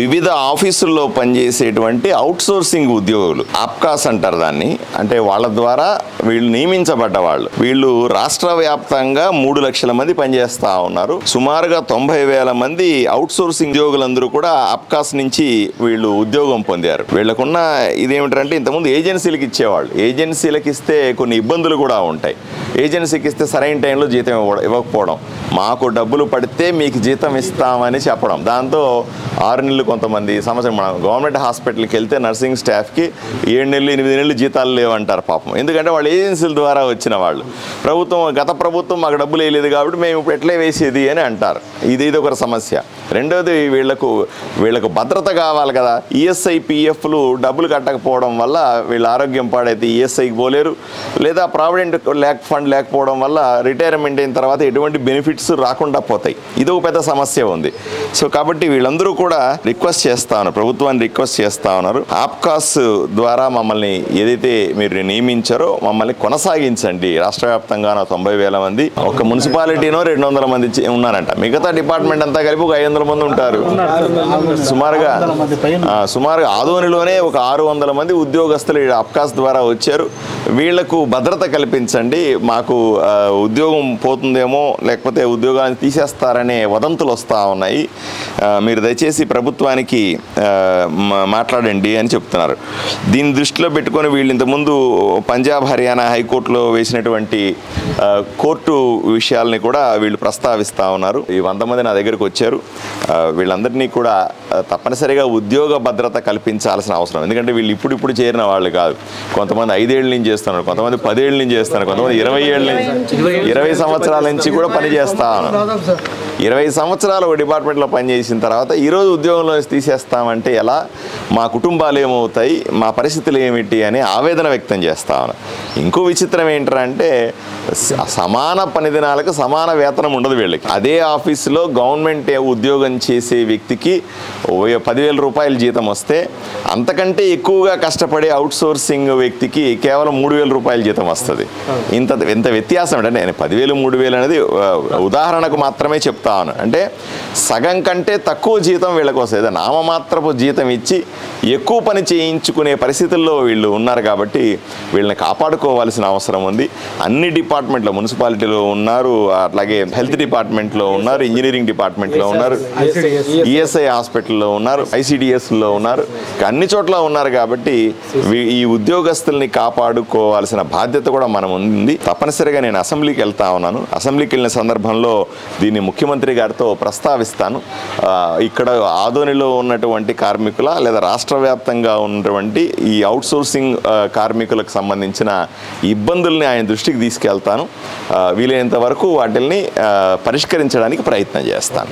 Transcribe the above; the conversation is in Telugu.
వివిధ ఆఫీసుల్లో పనిచేసేటువంటి అవుట్సోర్సింగ్ ఉద్యోగులు, ఆప్కాస్ అంటారు దాన్ని. అంటే వాళ్ళ ద్వారా వీళ్ళు నియమించబడ్డ వాళ్ళు. వీళ్ళు రాష్ట్ర వ్యాప్తంగా 3 లక్షల మంది పనిచేస్తూ ఉన్నారు. సుమారుగా 90,000 మంది అవుట్సోర్సింగ్ ఉద్యోగులందరూ కూడా ఆప్కాస్ నుంచి వీళ్ళు ఉద్యోగం పొందారు. వీళ్ళకున్న ఇదేమిటంటే ఇంతకుముందు ఏజెన్సీలకు ఇచ్చేవాళ్ళు. ఏజెన్సీలకు ఇస్తే కొన్ని ఇబ్బందులు కూడా ఉంటాయి. ఏజెన్సీకి ఇస్తే సరైన టైంలో జీతం ఇవ్వకపోవడం, మాకు డబ్బులు పడితే మీకు జీతం ఇస్తామని చెప్పడం, దాంతో 6 నెలలు కొంతమంది సంవత్సరం. మనం గవర్నమెంట్ హాస్పిటల్కి వెళ్తే నర్సింగ్ స్టాఫ్కి 7 నెలలు 8 నెలలు జీతాలు లేవంటారు పాపం. ఎందుకంటే వాళ్ళు ఏజెన్సీల ద్వారా వచ్చిన వాళ్ళు. గత ప్రభుత్వం మాకు డబ్బులు వేయలేదు కాబట్టి మేము ఇప్పుడు ఎట్లే వేసేది అని అంటారు. ఇది ఒక సమస్య. రెండోది వీళ్ళకు భద్రత కావాలి కదా. ఈఎస్ఐ పిఎఫ్లు డబ్బులు కట్టకపోవడం వల్ల వీళ్ళ ఆరోగ్యం పాడైతే ఈఎస్ఐకి పోలేరు, లేదా ప్రావిడెంట్ ఫండ్ లేకపోవడం వల్ల రిటైర్మెంట్ అయిన తర్వాత ఎటువంటి బెనిఫిట్స్ రాకుండా పోతాయి. ఇది ఒక పెద్ద సమస్య ఉంది. సో కాబట్టి వీళ్ళందరూ కూడా రిక్వెస్ట్ చేస్తా ఉన్నారు, ప్రభుత్వాన్ని రిక్వెస్ట్ చేస్తూ ఉన్నారు, ఆప్కాస్ ద్వారా మమ్మల్ని ఏదైతే మీరు నియమించారో మమ్మల్ని కొనసాగించండి. రాష్ట్ర వ్యాప్తంగా 90,000 మంది, ఒక మున్సిపాలిటీనో 200 మంది ఉన్నారంట. మిగతా డిపార్ట్మెంట్ అంతా కలిపి ఒక 500 మంది ఉంటారు. సుమారుగా ఆదోనిలోనే ఒక 600 మంది ఉద్యోగస్తులు ఆప్కాస్ ద్వారా వచ్చారు. వీళ్లకు భద్రత కల్పించండి, మాకు ఉద్యోగం పోతుందేమో లేకపోతే ఉద్యోగాన్ని తీసేస్తారనే వదంతులు వస్తూ ఉన్నాయి, మీరు దయచేసి ప్రభుత్వానికి మాట్లాడండి అని చెప్తున్నారు. దీన్ని దృష్టిలో పెట్టుకొని వీళ్ళు ఇంతకుముందు పంజాబ్ హర్యానా హైకోర్టులో వేసినటువంటి కోర్టు విషయాల్ని కూడా వీళ్ళు ప్రస్తావిస్తూ ఉన్నారు. ఈ 100 మంది నా దగ్గరకు వచ్చారు. వీళ్ళందరినీ కూడా తప్పనిసరిగా ఉద్యోగ భద్రత కల్పించాల్సిన అవసరం. ఎందుకంటే వీళ్ళు ఇప్పుడు చేరిన వాళ్ళు కాదు. కొంతమంది 5 ఏళ్ళ నుంచి చేస్తున్నారు, కొంతమంది 10 ఏళ్ళ నుంచి చేస్తున్నారు, కొంతమంది 20 ఏళ్ళ నుంచి 20 సంవత్సరాల నుంచి కూడా పనిచేస్తా ఉన్నారు. 20 సంవత్సరాలు ఒక డిపార్ట్మెంట్లో పనిచేసిన తర్వాత ఈరోజు ఉద్యోగంలో తీసేస్తామంటే ఎలా, మా కుటుంబాలు ఏమవుతాయి, మా పరిస్థితులు ఏమిటి అని ఆవేదన వ్యక్తం చేస్తా ఉన్నారు. ఇంకో విచిత్రం ఏంటంటే సమాన పని దినాలకు సమాన వేతనం ఉండదు వీళ్ళకి. అదే ఆఫీసులో గవర్నమెంట్ ఉద్యోగం చేసే వ్యక్తికి 10,000 రూపాయల జీతం వస్తే అంతకంటే ఎక్కువగా కష్టపడే అవుట్సోర్సింగ్ వ్యక్తికి కేవలం 3,000 రూపాయల జీతం వస్తుంది. ఇంత వ్యత్యాసం అంటే నేను 10,000 3,000 అనేది ఉదాహరణకు మాత్రమే చెప్తాను. అంటే సగం కంటే తక్కువ జీతం వీళ్ళకి వస్తుంది. నామమాత్రపు జీతం ఇచ్చి ఎక్కువ పని చేయించుకునే పరిస్థితుల్లో వీళ్ళు ఉన్నారు. కాబట్టి వీళ్ళని కాపాడుకోవాల్సిన అవసరం ఉంది. అన్ని డిపార్ట్మెంట్లో, మున్సిపాలిటీలో ఉన్నారు, అట్లాగే హెల్త్ డిపార్ట్మెంట్లో ఉన్నారు, ఇంజనీరింగ్ డిపార్ట్మెంట్లో ఉన్నారు, ఈఎస్ఐ హాస్పిటల్లో ఉన్నారు, ఐసిడిఎస్లో ఉన్నారు, అన్ని చోట్ల ఉన్నారు. కాబట్టి ఈ ఉద్యోగస్తుల్ని కాపాడుకోవాల్సిన బాధ్యత కూడా మనం ఉంది. తప్పనిసరిగా నేను అసెంబ్లీకి వెళ్తా ఉన్నాను. అసెంబ్లీకి వెళ్ళిన సందర్భంలో దీన్ని ముఖ్యమంత్రి గారితో ప్రస్తావిస్తాను. ఇక్కడ ఆదోనిలో ఉన్నటువంటి కార్మికుల లేదా రాష్ట్ర వ్యాప్తంగా ఉన్నటువంటి ఈ అవుట్సోర్సింగ్ కార్మికులకు సంబంధించిన ఇబ్బందుల్ని ఆయన దృష్టికి తీసుకెళ్తాను. వీలైనంత వరకు వాటిల్ని పరిష్కరించడానికి ప్రయత్నం చేస్తాను.